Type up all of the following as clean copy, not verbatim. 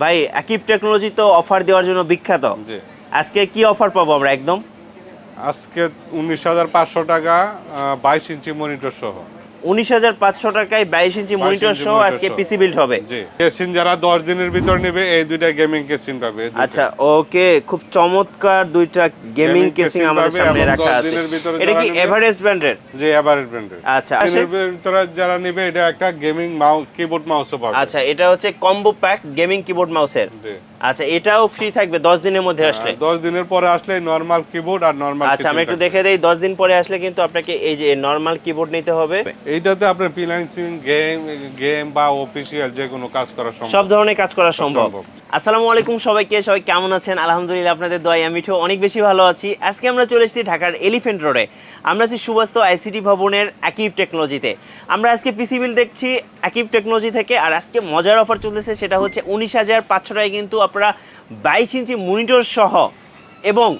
ভাই আকিব টেকনোলজি তো অফার দেওয়ার জন্য বিখ্যাত। জি। আজকে কি অফার পাবো আমরা একদম? আজকে 19,500 টাকা 22 ইঞ্চি মনিটর সহ। 19,500 টাকায় 22 ইঞ্চি 22 মনিটর ইঞ্চি সহ মনিটর আজকে সহ। পিসি বিল্ড হবে। জি। কেসিন যারা 10 দিনের ভিতর নেবে এই দুইটা গেমিং কেসিন পাবে এই দুইটা। আচ্ছা ওকে, খুব চমৎকার দুইটা গেমিং কেসিং আমাদের সামনে এবং রাখা 10 আছে। দিনের ভিতরে এটা যারা কি নেবে এভারেজ ব্র্যান্ডের? জি, এভারেজ ব্র্যান্ডের। আচ্ছা দিনের ভিতরে যারা নেবে এটা একটা গেমিং মাউস কিবোর্ড মাউসও পাবে। আচ্ছা এটা হচ্ছে কম্বো প্যাক গেমিং কিবোর্ড মাউসের। জি। আচ্ছা এটাও ফ্রি থাকবে 10 দিনের মধ্যে আসলে। 10 দিনের পরে আসলে নরমাল কিবোর্ড আর নরমাল আচ্ছা আমরা একটু দেখে দেই, 10 দিন পরে আসলে কিন্তু আপনাকে এই যে নরমাল কিবোর্ড নিতে হবে। এইটাতে আপনার ফ্রিল্যান্সিং গেম বা অফিসিয়াল যে কোনো কাজ করা সম্ভব। সব ধরনের কাজ করা সম্ভব। আসসালামু আলাইকুম সবাই কেমন আছেন? আলহামদুলিল্লাহ আপনাদের দোয়ায় আমি অনেক বেশি ভালো আছি। আজকে আমরা চলে এসেছি ঢাকার এলিফ্যান্ট রোডে। আমরা আছি সুবাস্তু আইসিটি ভবনের আকিব টেকনোলজিতে। আমরা আজকে পিসি বিল দেখছি আকিব টেকনোলজি থেকে, আর আজকে মজার অফার চলতেছে, সেটা হচ্ছে 19,500 টাকায় কিন্তু আপনারা 22 ইঞ্চি মনিটর সহ এবং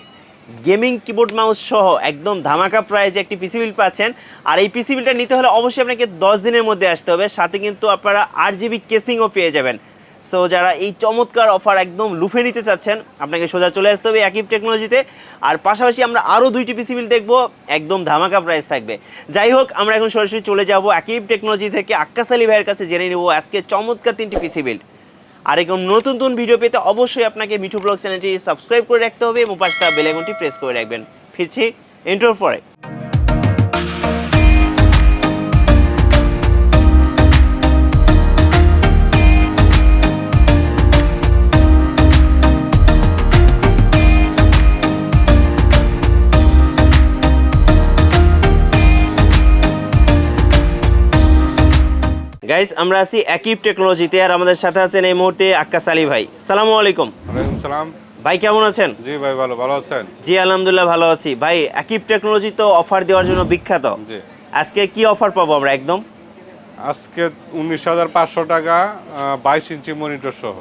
গেমিং কিবোর্ড মাউস সহ একদম ধামাকা প্রাইজে একটি পিসি বিল পাচ্ছেন। আর এই পিসি বিলটা নিতে হলে অবশ্যই আপনাকে 10 দিনের মধ্যে আসতে হবে, সাথে কিন্তু আপনারা 8GB কেসিংও পেয়ে যাবেন। সো যারা এই চমৎকার অফার একদম লুফে নিতে চাচ্ছেন, আপনাকে সোজা চলে আসতে হবে আকিব টেকনোলজিতে। আর পাশাপাশি আমরা আরও 2টি পিসি বিল দেখবো, একদম ধামাকা প্রাইস থাকবে। যাই হোক, আমরা এখন সরাসরি চলে যাব আকিব টেকনোলজি থেকে আক্কাস আলী ভাইয়ের কাছে, জেনে নেব আজকে চমৎকার 3টি পিসি বিল। আর এরকম নতুন নতুন ভিডিও পেতে অবশ্যই আপনাকে মিঠু ব্লগ চ্যানেলটি সাবস্ক্রাইব করে রাখতে হবে এবং পাশে বেল আইকনটি প্রেস করে রাখবেন। ফিরছি ইন্ট্রোর পরে। গাইস আমরা আছি আকিব টেকনোলজিতে, আর আমাদের সাথে আছেন এই মুহূর্তে আক্কাস আলী ভাই। আসসালামু আলাইকুম। ওয়ালাইকুম সালাম। ভাই কেমন আছেন? জি ভাই, ভালো আছেন? জি আলহামদুলিল্লাহ ভালো আছি। ভাই আকিব টেকনোলজি তো অফার দেওয়ার জন্য বিখ্যাত। জি। আজকে কি অফার পাবো আমরা একদম? আজকে 19,500 টাকা 22 ইঞ্চি মনিটর সহ।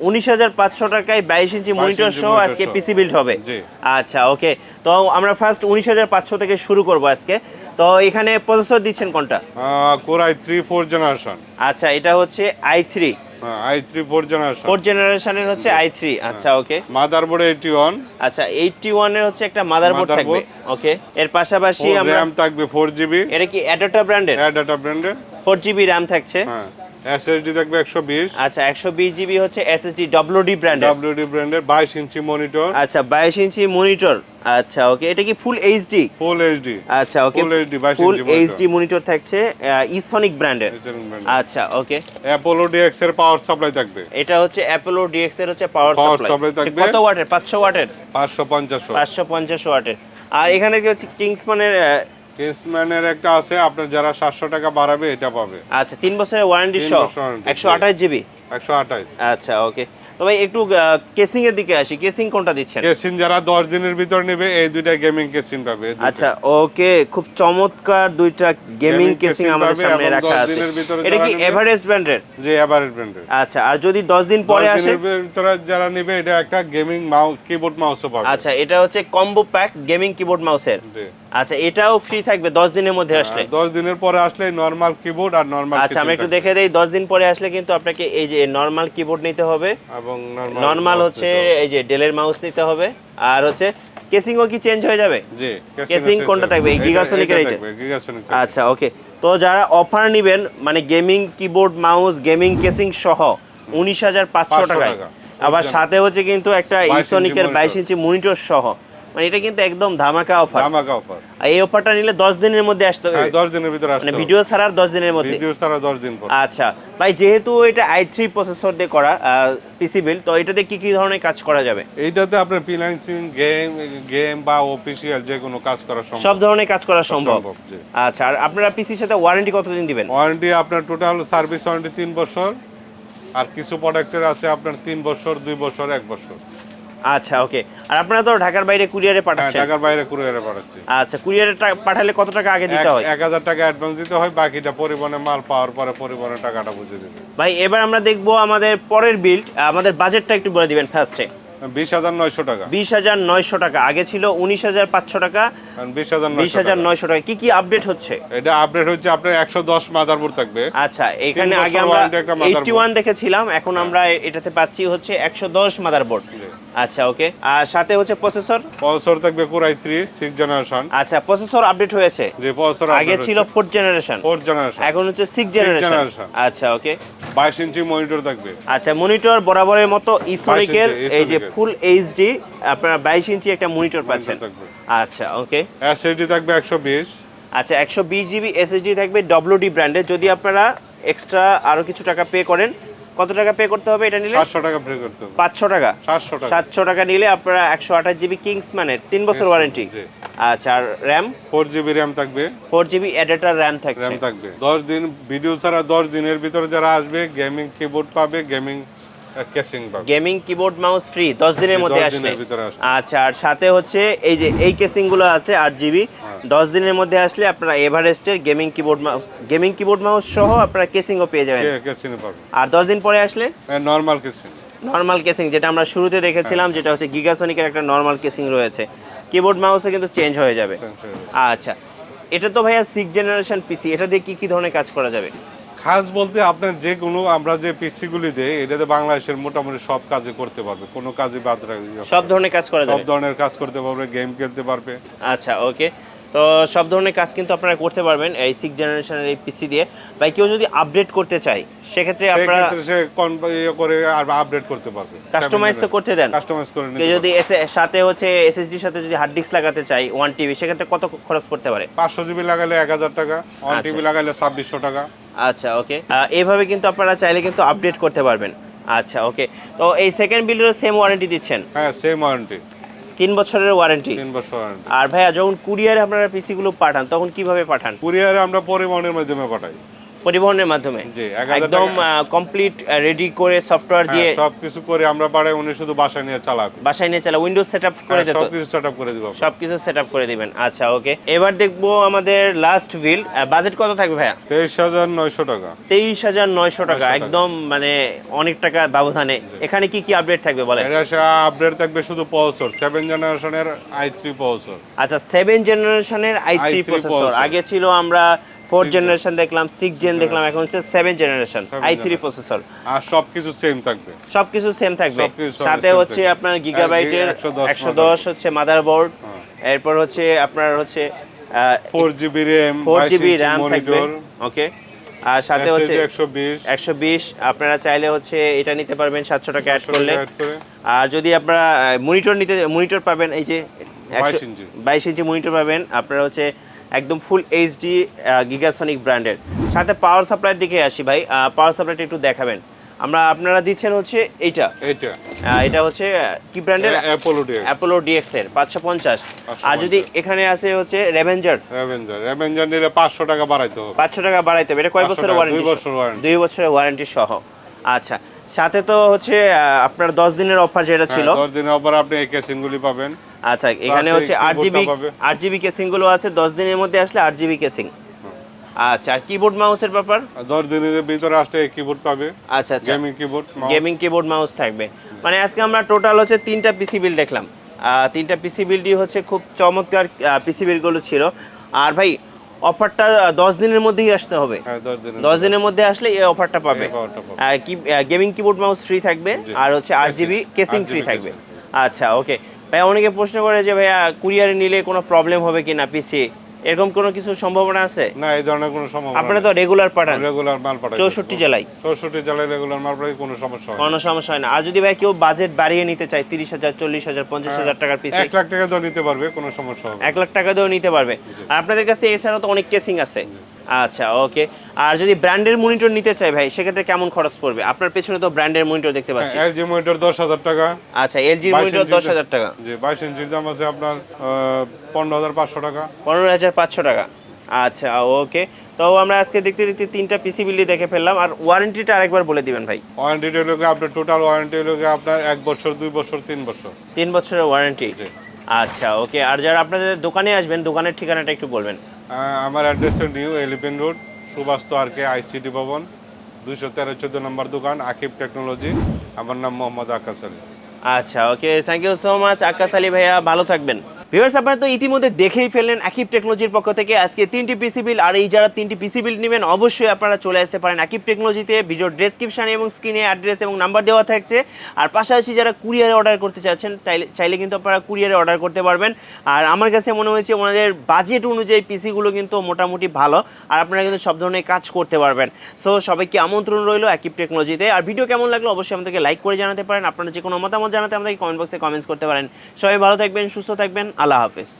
19,500 টাকায় 22 ইঞ্চি মনিটর সহ আজকে পিসি বিল্ড হবে। জি। আচ্ছা ওকে, তো আমরা ফার্স্ট 19,500 থেকে শুরু করব আজকে। তো এখানে প্রসেসর দিচ্ছেন কোনটা? Core i3 4 generation. আচ্ছা এটা হচ্ছে i3। i3 4 generation. 4 জেনারেশনের হচ্ছে i3। আচ্ছা ওকে। মাদারবোর্ড 81। আচ্ছা 81 এর হচ্ছে একটা মাদারবোর্ড থাকবে। ওকে, এর পাশাপাশি আমরা RAM থাকবে 4GB। এটা কি অ্যাডাটা ব্র্যান্ডের? অ্যাডাটা ব্র্যান্ডের। 4GB RAM থাকছে। হ্যাঁ। SSD থাকবে 120। আচ্ছা 120GB হচ্ছে SSD WD ব্র্যান্ডের। WD ব্র্যান্ডের 22 ইঞ্চি মনিটর। আচ্ছা 22 ইঞ্চি মনিটর। আচ্ছা ওকে, এটা কি ফুল এইচডি? Full HD. আচ্ছা ওকে, ফুল এইচডি 22 ফুল ইঞ্চি এইচডি মনিটর থাকছে ইসনিক ব্র্যান্ডের। আচ্ছা ওকে। অ্যাপোলো ডিএক্স এর পাওয়ার সাপ্লাই থাকবে। এটা হচ্ছে অ্যাপোলো ডিএক্স এর হচ্ছে পাওয়ার সাপ্লাই থাকবে। কত ওয়াটের? 500 ওয়াটের। 550 ওয়াটের। আর এখানে কি হচ্ছে কিংসম্যানের একটা আছে, আপনার যারা 700 টাকা বাড়াবে এটা পাবে। আচ্ছা 3 বছরের ওয়ারেন্টি সহ 128GB। 128। আচ্ছা ওকে, তো ভাই একটু কেসিং এর দিকে আসি। কেসিং কোনটা দিচ্ছেন? কেসিন যারা 10 দিনের ভিতর নেবে এই দুইটা গেমিং কেসিন পাবে। আচ্ছা ওকে, খুব চমৎকার দুইটা গেমিং কেসিং আমাদের সামনে রাখা আছে। এটা কি এভারেজ ব্র্যান্ডের? জি, এভারেজ ব্র্যান্ডের। আচ্ছা আর যদি 10 দিন পরে আসে? 10 দিনের ভিতরে যারা নেবে এটা একটা গেমিং মাউস কিবোর্ড মাউসও পাবে। আচ্ছা এটা হচ্ছে কম্বো প্যাক গেমিং কিবোর্ড মাউসের। জি। আচ্ছা এটাও ফ্রি থাকবে 10 দিনের মধ্যে আসলে। 10 দিনের পরে আসলে নরমাল কিবোর্ড আর নরমাল। আচ্ছা আমরা একটু দেখে দেই, 10 দিন পরে আসলে কিন্তু আপনাকে এই যে নরমাল কিবোর্ড নিতে হবে এবং নরমাল হচ্ছে এই যে ডেলের মাউস নিতে হবে। আর হচ্ছে কেসিংও কি চেঞ্জ হয়ে যাবে? জি। কেসিং কোনটা থাকবে? এই গিগাসনিকের এইটা? আচ্ছা ওকে, তো যারা অফার নেবেন মানে gaming keyboard mouse gaming casing সহ 19,500 টাকায়, আবার সাথে হচ্ছে কিন্তু একটা ইসনিকের 22 ইঞ্চি মনিটর সহ, মানে এটা কিন্তু একদম ধামাকা অফার। এই অফারটা নিলে 10 দিনের মধ্যে আসতে হবে। 10 দিনের ভিতরে আসতে হবে, মানে ভিডিও ছাড়ার 10 দিনের মধ্যে। ভিডিও ছাড়া 10 দিন পর। আচ্ছা ভাই, যেহেতু এটা i3 প্রসেসর দিয়ে করা পিসি বিল, তো এটাতে কি কি ধরনের কাজ করা যাবে? এইটাতে আপনার ফ্রিল্যান্সিং গেম বা অফিসিয়াল যে কোনো কাজ করা সম্ভব। সব ধরনের কাজ করা সম্ভব। আচ্ছা আর আপনারা পিসির সাথে ওয়ারেন্টি কতদিন দিবেন? ওয়ারেন্টি আপনার টোটাল সার্ভিস ওয়ারেন্টি 3 বছর, আর কিছু প্রোডাক্টের আছে আপনার 3 বছর 2 বছর 1 বছর। আচ্ছা ওকে, আর আপনারা তো ঢাকার বাইরে কুরিয়ারে পাঠাচ্ছেন? হ্যাঁ, ঢাকার বাইরে কুরিয়ারে পাঠাচ্ছি। আচ্ছা কুরিয়ারে পাঠালে কত টাকা আগে দিতে হয়? 1000 টাকা অ্যাডভান্স দিতে হয়, বাকিটা পরিবহনে মাল পাওয়ার পরে পরিবহনের টাকাটা বুঝে দেবে। ভাই এবার আমরা দেখবো আমাদের পরের বিল্ড, আমাদের বাজেটটা একটু বলে দিবেন ফার্স্টে। 20,900 টাকা। 20,900 টাকা, আগে ছিল 19,500 টাকা, 20,900 টাকা। কি কি আপডেট হচ্ছে? এটা আপডেট হচ্ছে আপনার 110 মাদারবোর্ড থাকবে। আচ্ছা, এখানে 3 আগে বছর আমরা ওয়ারেন্টি একটা মাদারবোর্ড। 81 দেখেছিলাম, এখন আমরা এটাতে পাচ্ছি হচ্ছে 110 মাদারবোর্ড। আচ্ছা, ওকে। আর সাথে হচ্ছে প্রসেসর থাকবে Core i3 6th জেনারেশন। আচ্ছা, প্রসেসর আপডেট হয়েছে। যে প্রসেসর আগে ছিল 4th জেনারেশন, এখন হচ্ছে 6th জেনারেশন। আচ্ছা, ওকে। 22 ইঞ্চি মনিটর থাকবে। আচ্ছা, মনিটর বরাবরের মতো ইসোনিকের এই যে ফুল এইচডি আপনারা 22 ইঞ্চি একটা মনিটর পাচ্ছেন। আচ্ছা, ওকে। এসএসডি থাকবে 120। আচ্ছা, 120 জিবি এসএসডি থাকবে ডব্লিউডি ব্র্যান্ডের। যদি আপনারা এক্সট্রা আরো কিছু টাকা পে করেন, কত টাকা পে করতে হবে এটা নিলে? 700 টাকা পে করতে হবে। 500 টাকা? 700 টাকা নিলে আপনারা 128 জিবি কিংসম্যানের 3 বছর ওয়ারেন্টি। আচ্ছা, আর র্যাম? 4 জিবি র্যাম থাকবে। 4 জিবি অ্যাডাপ্টার র্যাম থাকছে। 10 দিন ভিডিও ছাড়া 10 দিনের ভিতরে যারা আসবে গেমিং কিবোর্ড পাবে, গেমিং কেসিং পাবে। গেমিং কিবোর্ড মাউস ফ্রি 10 দিনের মধ্যে আসলে। আচ্ছা, আর সাথে হচ্ছে এই যে এই কেসিং গুলো আছে 8 জিবি, 10 দিনের মধ্যে আসলে আপনারা এভারেস্টের গেমিং কিবোর্ড মাউস সহ আপনারা কেসিংও পেয়ে যাবেন। কেসিং পাবেন। আর 10 দিন পরে আসলে নরমাল কেসিং, যেটা আমরা শুরুতে দেখেছিলাম, যেটা হচ্ছে গিগাসনিকের একটা নরমাল কেসিং রয়েছে। কিবোর্ড মাউসে কিন্তু চেঞ্জ হয়ে যাবে। আচ্ছা, এটা তো ভাইয়া 6th জেনারেশন পিসি, এটা দিয়ে কি কি ধরনের কাজ করা যাবে? খাস বলতে আপনার যে কোনো আমরা যে পিসি গুলি দেই এটাতে বাংলাদেশের মোটামুটি সব কাজে করতে পারবে, কোনো কাজে বাদ রাখবে। সব ধরনের কাজ করা যাবে, সব ধরনের কাজ করতে পারবে, গেম খেলতে পারবে। আচ্ছা, ওকে। তো সব ধরনের কাজ কিন্তু আপনারা করতে পারবেন এই 6th জেনারেশনের এই পিসি দিয়ে। ভাই, কেউ যদি আপডেট করতে চায় সেক্ষেত্রে আপনারা সে করে আর আপডেট করতে পারবে। কাস্টমাইজ তো করতে দেন? কাস্টমাইজ করে নিতে। কেউ যদি সাথে হচ্ছে এসএসডির সাথে যদি হার্ড ডিস্ক লাগাতে চাই 1 টিবি, সেক্ষেত্রে কত খরচ করতে পারে? 500 জিবি লাগালে 1000 টাকা, 1 টিবি লাগালে 2600 টাকা। আচ্ছা, ওকে। এইভাবে কিন্তু আপনারা চাইলে কিন্তু আপডেট করতে পারবেন। আচ্ছা, ওকে। তো এই সেকেন্ড বিল্ডেরও সেম ওয়ারেন্টি দিচ্ছেন? হ্যাঁ, সেম ওয়ারেন্টি, 3 বছরের ওয়ারেন্টি। 3 বছর ওয়ারেন্টি। আর ভাইয়া, যখন কুরিয়ারে আপনারা পিসি গুলো পাঠান তখন কিভাবে পাঠান? কুরিয়ারে আমরা পরিবহনের মাধ্যমে পাঠাই। পরিবহনের মাধ্যমে? জি, একদম কমপ্লিট রেডি করে সফটওয়্যার দিয়ে সবকিছু করে আমরা পাঠাই, উনি শুধু বাসায় নিয়ে চালাবে। বাসায় নিয়ে চালা উইন্ডোজ সেটআপ করে দেন? সবকিছু সেটআপ করে দিব। সবকিছু সেটআপ করে দিবেন। আচ্ছা, ওকে। এবার দেখবো আমাদের লাস্ট বিল্ড। বাজেট কত থাকবে ভাইয়া? 23,900 টাকা। 23,900 টাকা, একদম মানে অনেক টাকা ব্যবধানে। এখানে কি কি আপডেট থাকবে বলেন? এটা আপডেট থাকবে শুধু প্রসেসর 7 জেনারেশনের i3 প্রসেসর। আচ্ছা, 7 জেনারেশনের i3 প্রসেসর। আগে ছিল আমরা 4th জেনারেশন দেখলাম, 6th জেন দেখলাম, এখন হচ্ছে 7 জেনারেশন i3 প্রসেসর। আর সবকিছু সেম থাকবে। সবকিছু সেম থাকবে। সাথে হচ্ছে আপনার গিগাবাইটের 110 হচ্ছে মাদারবোর্ড, এরপর হচ্ছে আপনার হচ্ছে 4 জিবি র্যাম, 4 জিবি র্যাম থাকবে। ওকে। আর সাথে হচ্ছে 120 আপনারা চাইলে হচ্ছে এটা নিতে পারবেন 700 টাকা অ্যাড করলে। আর যদি আপনারা মনিটর পাবেন এই যে 22 ইঞ্চি মনিটর পাবেন আপনারা হচ্ছে একদম ফুল এইচডি গিগাসনিক ব্র্যান্ডের। সাথে পাওয়ার সাপ্লাইয়ের দিকে আসি ভাই, পাওয়ার সাপ্লাইটা একটু দেখাবেন। আপনারা দিচ্ছেন হচ্ছে এটা হচ্ছে কি ব্র্যান্ডের? অ্যাপোলো ডিএক্স এর 550। আর যদি এখানে আছে হচ্ছে রেভেঞ্জার নিলে 500 টাকা বাড়াইতে হবে। 500 টাকা বাড়াইতে হবে। এটা কয় বছরের ওয়ারেন্টি? 2 বছরের ওয়ারেন্টি সহ। আচ্ছা, সাথে তো হচ্ছে আপনার 10 দিনের অফার যেটা ছিল, 10 দিনের অফার আপনি এই কেসিংগুলি পাবেন। আচ্ছা, এখানে হচ্ছে 8 জিবি কেসিং গুলো আছে, 10 দিনের মধ্যে আসলে 8 জিবি কেসিং। আচ্ছা, আর কিবোর্ড মাউসের ব্যাপার? 10 দিনের ভিতরে আসলে এই কিবোর্ড পাবে। আচ্ছা, গেমিং কিবোর্ড মাউস থাকবে। মানে আজকে আমরা টোটাল হচ্ছে 3টা পিসি বিল্ড দেখলাম। 3টা পিসি বিল্ডই হচ্ছে খুব চমৎকার পিসি বিল্ড গুলো ছিল। আর ভাই, অফারটা 10 দিনের মধ্যেই আসতে হবে। 10 দিনের মধ্যে আসলে এই অফারটা পাবে। গেমিং কিবোর্ড মাউস ফ্রি থাকবে, আর হচ্ছে 8 জিবি কেসিং ফ্রি থাকবে। আচ্ছা, ওকে। ভাই, অনেকে প্রশ্ন করে যে ভাইয়া কুরিয়ারে নিলে কোনো প্রবলেম হবে কিনা পিসি, এরকম কোনো কিছু সম্ভাবনা আছে? না, এই ধরনের কোনো সম্ভাবনা। আপনারা তো রেগুলার পাঠান? রেগুলার মাল পাঠাই 64 জেলায়। 64 জেলায় রেগুলার মাল পাঠাই, কোনো সমস্যা হয় না। কোনো সমস্যা হয় না। আর যদি ভাই কেউ বাজেট বাড়িয়ে নিতে চায় 30,000, 40,000, 50,000 টাকার পিসি, 1 লাখ টাকা দিয়ে নিতে পারবে, কোনো সমস্যা হবে না। 1 লাখ টাকা দিয়েও নিতে পারবে। আর আপনাদের কাছে এছাড়াও তো অনেক কেসিং আছে। আচ্ছা, ওকে। আর যদি ব্র্যান্ডের মনিটর নিতে চাই ভাই, সেক্ষেত্রে কেমন খরচ পড়বে? আপনার পেছনে তো ব্র্যান্ডের মনিটর দেখতে পাচ্ছি। এলজি মনিটর 10,000 টাকা। আচ্ছা, এলজি মনিটর 10,000 টাকা। জি, 22 ইঞ্চির দাম আছে আপনার 15,500 টাকা। 15,500 টাকা। আচ্ছা, ওকে। তো আমরা আজকে দেখতে 3টা পিসি বিল্ডই দেখে ফেললাম। আর ওয়ারেন্টিটা আরেকবার বলে দিবেন ভাই। ওয়ারেন্টিটা হলো আপনার টোটাল ওয়ারেন্টি হলো আপনার 1 বছর, 2 বছর, 3 বছর। 3 বছরের ওয়ারেন্টি। আচ্ছা, ওকে। আর যারা আপনাদের দোকানে আসবেন, দোকানের ঠিকানাটা একটু বলবেন। আমার address new elephant road, Subastu arcade ICT ভবন, 213-14 নম্বর দোকান, আকিব টেকনোলজি। আমার নাম মোহাম্মদ আকাশ আলী। আচ্ছা, ওকে, থ্যাংক ইউ সো মাচ আকাশ আলী ভাইয়া, ভালো থাকবেন। ভিউয়ার্স, আপনারা তো ইতিমধ্যে দেখেই ফেললেন আকিব টেকনোলজির পক্ষ থেকে আজকে 3টি পিসি বিল। আর এই যারা 3টি পিসি বিল নেবেন অবশ্যই আপনারা চলে আসতে পারেন আকিব টেকনোলজিতে। ভিডিওর ডেসক্রিপশনে এবং স্ক্রিনে অ্যাড্রেস এবং নাম্বার দেওয়া থাকছে। আর পাশাপাশি যারা কুরিয়ারে অর্ডার করতে চাচ্ছেন চাইলে কিন্তু আপনারা কুরিয়ারে অর্ডার করতে পারবেন। আর আমার কাছে মনে হয়েছে ওনাদের বাজেট অনুযায়ী পিসিগুলো কিন্তু মোটামুটি ভালো, আর আপনারা কিন্তু সব ধরনের কাজ করতে পারবেন। সো সবাইকে আমন্ত্রণ রইল আকিব টেকনোলজিতে। আর ভিডিও কেমন লাগলো অবশ্যই আমাদেরকে লাইক করে জানাতে পারেন। আপনারা যে কোনো মতামত জানাতে আমাদেরকে কমেন্ট বক্সে কমেন্টস করতে পারেন। সবাই ভালো থাকবেন, সুস্থ থাকবেন, আল্লাহ হাফেজ।